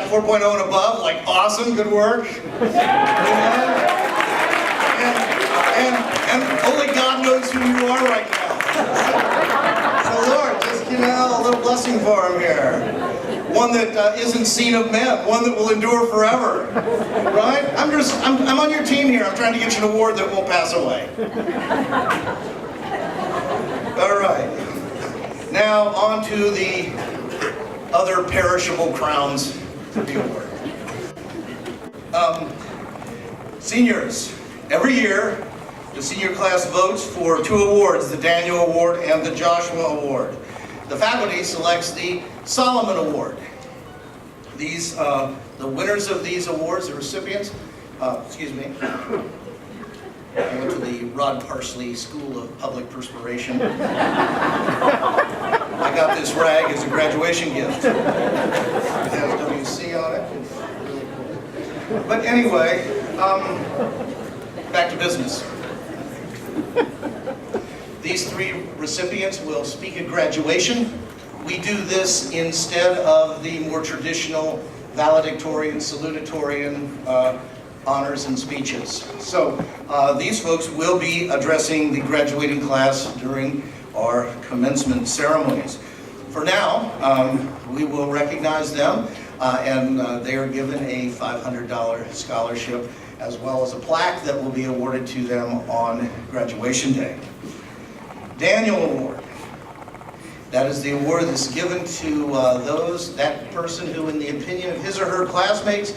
4.0 and above, like awesome, good work. And only God knows who you are right now. So Lord, just a little blessing for him here. One that isn't seen of men, one that will endure forever. Right? I'm on your team here. I'm trying to get you an award that won't pass away. All right. Now on to the other perishable crowns to be awarded. Seniors, every year the senior class votes for 2 awards, the Daniel Award and the Joshua Award. The faculty selects the Solomon Award. These, the winners of these awards, the recipients, I went to the Rod Parsley School of Public Perspiration. I got this rag as a graduation gift. It has WC on it. It's really cool. But anyway, back to business. These 3 recipients will speak at graduation. We do this instead of the more traditional valedictorian, salutatorian honors and speeches. So these folks will be addressing the graduating class during our commencement ceremonies. For now, we will recognize them and they are given a $500 scholarship as well as a plaque that will be awarded to them on graduation day. Daniel Award. That is the award that's given to that person who, in the opinion of his or her classmates,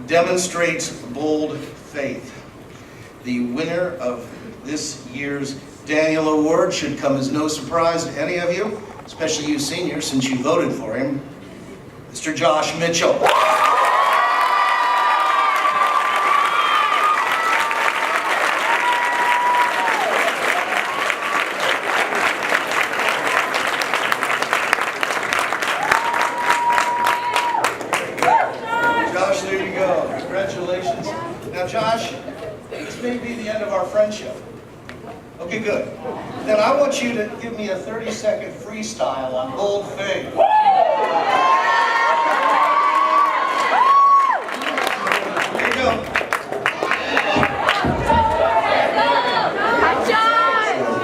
demonstrates bold faith. The winner of this year's Daniel Award should come as no surprise to any of you, especially you seniors since you voted for him, Mr. Josh Mitchell. Congratulations. Now, Josh, this may be the end of our friendship. Okay, good. Then I want you to give me a 30-second freestyle on bold faith. There you go.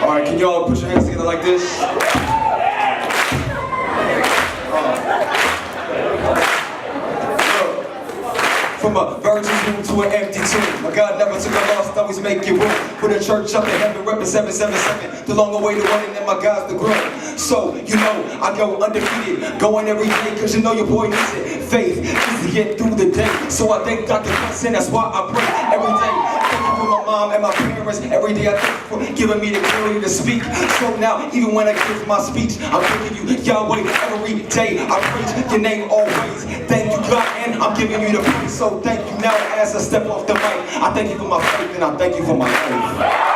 All right, can y'all put your hands together like this? From a virgin womb to an empty tomb, my God never took a loss, always making room. Put a church up in heaven, reppin' 777. The longer way to running, and my God's the groom. So, you know, I go undefeated, going every day, cause you know your boy needs it. Faith is to get through the day. So I thank Dr. Christ, and that's why I pray every day. Thank you for my mom and my parents. Every day I thank you for giving me the ability to speak. So now, even when I give my speech, I'm thanking you, Yahweh, every day. I praise your name always. Thank you, God, and I'm giving you the praise. So thank you now as I step off the mic. I thank you for my faith and I thank you for my life.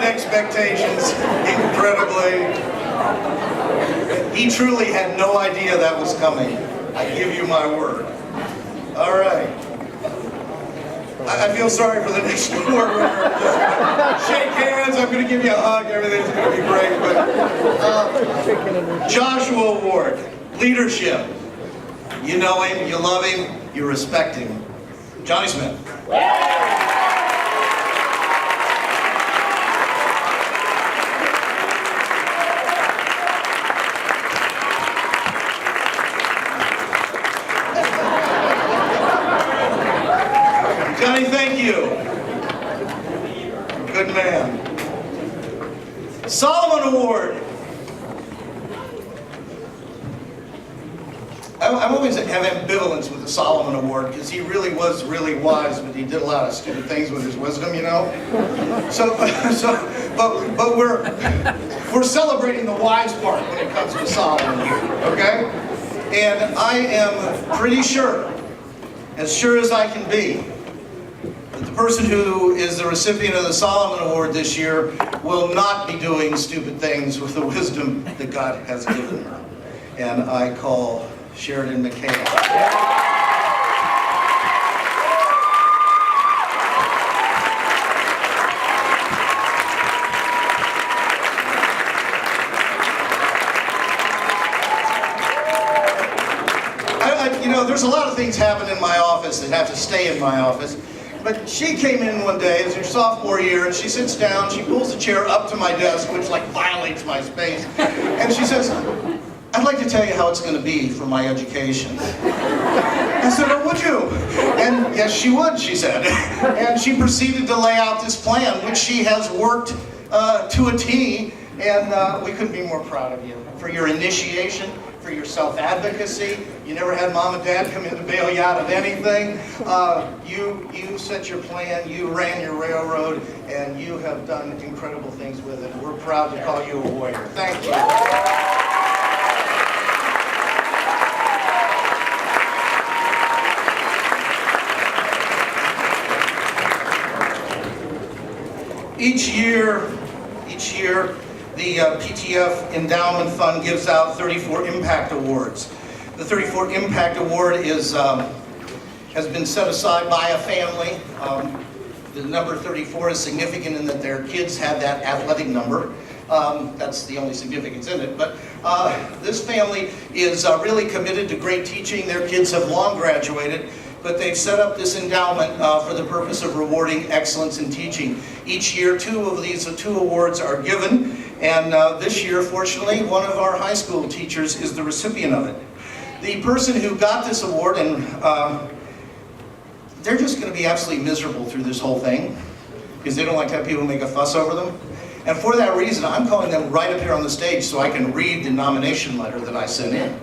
Expectations incredibly. He truly had no idea that was coming. I give you my word. All right. I feel sorry for the next award winner. Shake hands. I'm going to give you a hug. Everything's going to be great. But Joshua Award, leadership. You know him. You love him. You respect him. Johnny Smith. Johnny, thank you. Good man. Solomon Award. I always have ambivalence with the Solomon Award because he really was really wise, but he did a lot of stupid things with his wisdom, you know. But we're celebrating the wise part when it comes to Solomon here, okay? And I am pretty sure, as sure as I can be, that the person who is the recipient of the Solomon Award this year will not be doing stupid things with the wisdom that God has given her. And I call Sheridan McHale. You know, there's a lot of things happen in my office that have to stay in my office. But she came in one day, it's her sophomore year, and she sits down, she pulls the chair up to my desk, which like violates my space, and she says, "I'd like to tell you how it's going to be for my education." I said, "Oh, would you?" And yes, she would, she said. And she proceeded to lay out this plan, which she has worked to a T, and we couldn't be more proud of you for your initiation, for your self-advocacy. You never had mom and dad come in to bail you out of anything. You set your plan, you ran your railroad, and you have done incredible things with it. We're proud to call you a warrior. Thank you. Each year, the PTF Endowment Fund gives out 34 Impact Awards. The 34 Impact Award has been set aside by a family. The number 34 is significant in that their kids had that athletic number. That's the only significance in it. But this family is really committed to great teaching. Their kids have long graduated, but they've set up this endowment for the purpose of rewarding excellence in teaching. Each year, two awards are given, and this year, fortunately, one of our high school teachers is the recipient of it. The person who got this award, and they're just going to be absolutely miserable through this whole thing, because they don't like to have people make a fuss over them. And for that reason, I'm calling them right up here on the stage so I can read the nomination letter that I sent in.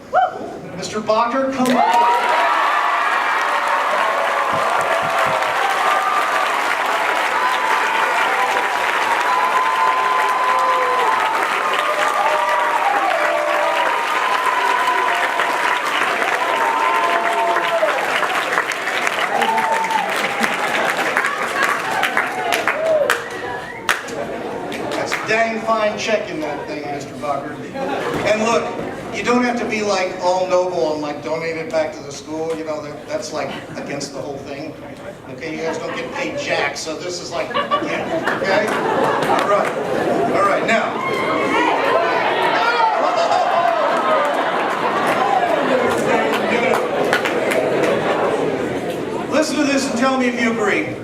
Mr. Bacher, come on. Fine check in that thing, Mr. Bacher. And look, you don't have to be like all noble and like donate it back to the school. You know, that's like against the whole thing. Okay, you guys don't get paid jack, so this is like, yeah, okay? All right, now. Listen to this and tell me if you agree.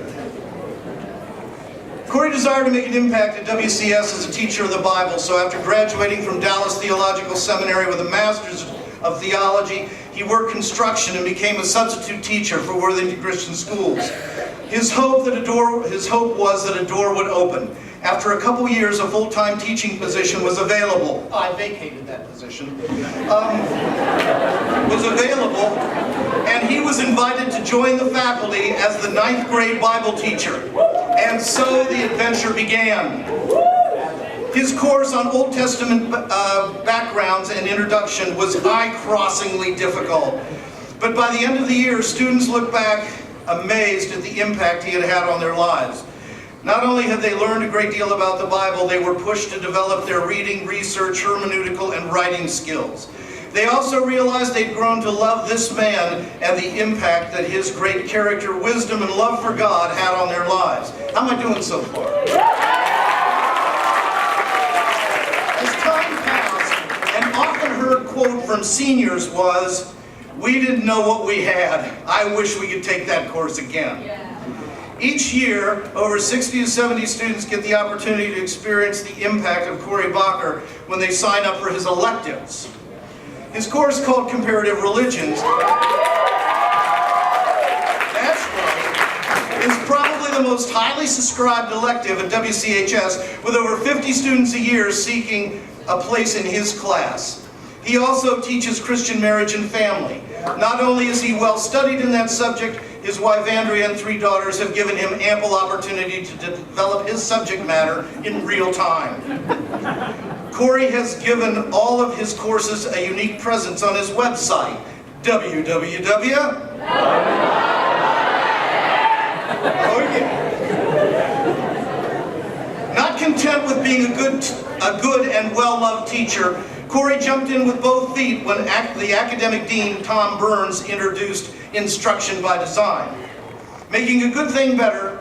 Corey desired to make an impact at WCS as a teacher of the Bible, so after graduating from Dallas Theological Seminary with a Master's of Theology, he worked construction and became a substitute teacher for Worthington Christian Schools. His hope was that a door would open. After a couple years, a full-time teaching position was available. I vacated that position. Was available, and he was invited to join the faculty as the 9th grade Bible teacher. And so the adventure began. His course on Old Testament backgrounds and introduction was eye-crossingly difficult. But by the end of the year, students looked back amazed at the impact he had had on their lives. Not only had they learned a great deal about the Bible, they were pushed to develop their reading, research, hermeneutical, and writing skills. They also realized they'd grown to love this man and the impact that his great character, wisdom, and love for God had on their lives. How am I doing so far? As time passed, an often heard quote from seniors was, "We didn't know what we had. I wish we could take that course again." Each year, over 60 to 70 students get the opportunity to experience the impact of Corey Bacher when they sign up for his electives. His course, called Comparative Religions, that's right, is probably the most highly subscribed elective at WCHS, with over 50 students a year seeking a place in his class. He also teaches Christian marriage and family, Not only is he well studied in that subject, his wife Andrea and 3 daughters have given him ample opportunity to develop his subject matter in real time. Corey has given all of his courses a unique presence on his website, www. Oh yeah. Not content with being a good and well-loved teacher, Corey jumped in with both feet when the academic dean, Tom Burns, introduced instruction by design. Making a good thing better,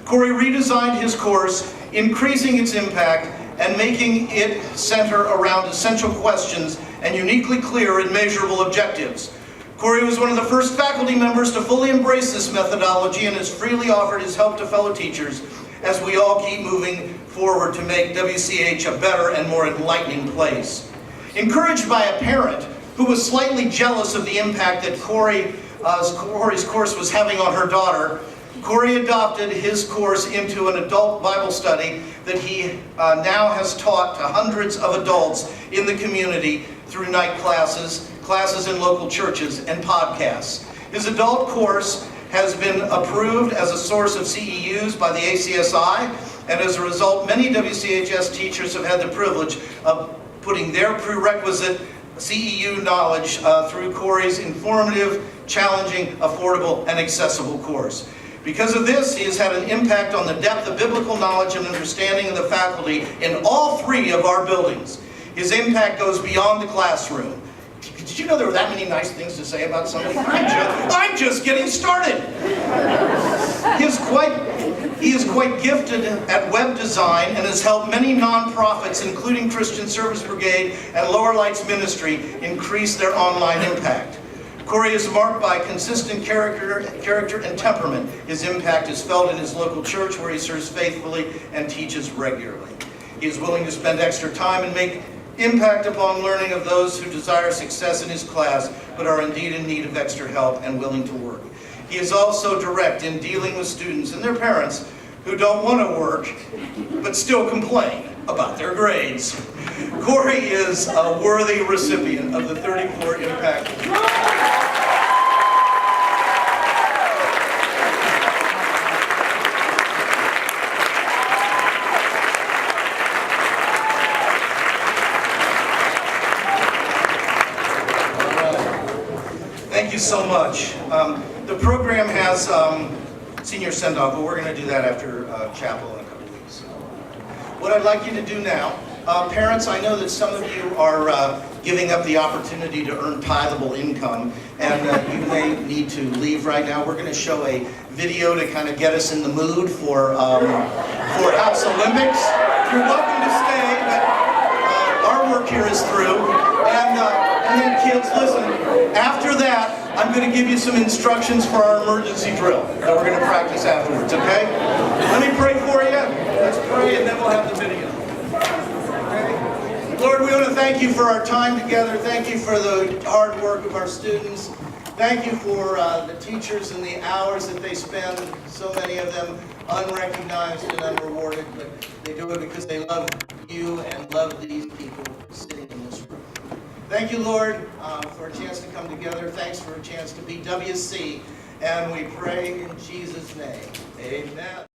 Corey redesigned his course, increasing its impact and making it center around essential questions and uniquely clear and measurable objectives. Corey was one of the first faculty members to fully embrace this methodology and has freely offered his help to fellow teachers as we all keep moving forward to make WCH a better and more enlightening place. Encouraged by a parent who was slightly jealous of the impact that Corey's course was having on her daughter, Corey adopted his course into an adult Bible study that he now has taught to hundreds of adults in the community through night classes, classes in local churches, and podcasts. His adult course has been approved as a source of CEUs by the ACSI, and as a result, many WCHS teachers have had the privilege of putting their prerequisite CEU knowledge through Corey's informative, challenging, affordable, and accessible course. Because of this, he has had an impact on the depth of biblical knowledge and understanding of the faculty in all 3 of our buildings. His impact goes beyond the classroom. Did you know there were that many nice things to say about somebody? I'm just getting started. He is quite gifted at web design and has helped many nonprofits, including Christian Service Brigade and Lower Lights Ministry, increase their online impact. Corey is marked by consistent character and temperament. His impact is felt in his local church where he serves faithfully and teaches regularly. He is willing to spend extra time and make impact upon learning of those who desire success in his class but are indeed in need of extra help and willing to work. He is also direct in dealing with students and their parents who don't want to work but still complain about their grades. Corey is a worthy recipient of the 34 Impact. Thank you so much. The program has senior send-off, but we're going to do that after chapel in a couple weeks. What I'd like you to do now, parents, I know that some of you are giving up the opportunity to earn tithable income, and you may need to leave right now. We're going to show a video to kind of get us in the mood for House Olympics. You're welcome to stay, but our work here is through. And then kids, listen, after that, I'm going to give you some instructions for our emergency drill that we're going to practice afterwards, okay? Let me pray for you. Let's pray, and then we'll have the video. Okay? Lord, we want to thank you for our time together. Thank you for the hard work of our students. Thank you for the teachers and the hours that they spend, so many of them unrecognized and unrewarded, but they do it because they love you and love these people sitting in this room. Thank you, Lord, for a chance to come together. Thanks for a chance to be WC, and we pray in Jesus' name. Amen.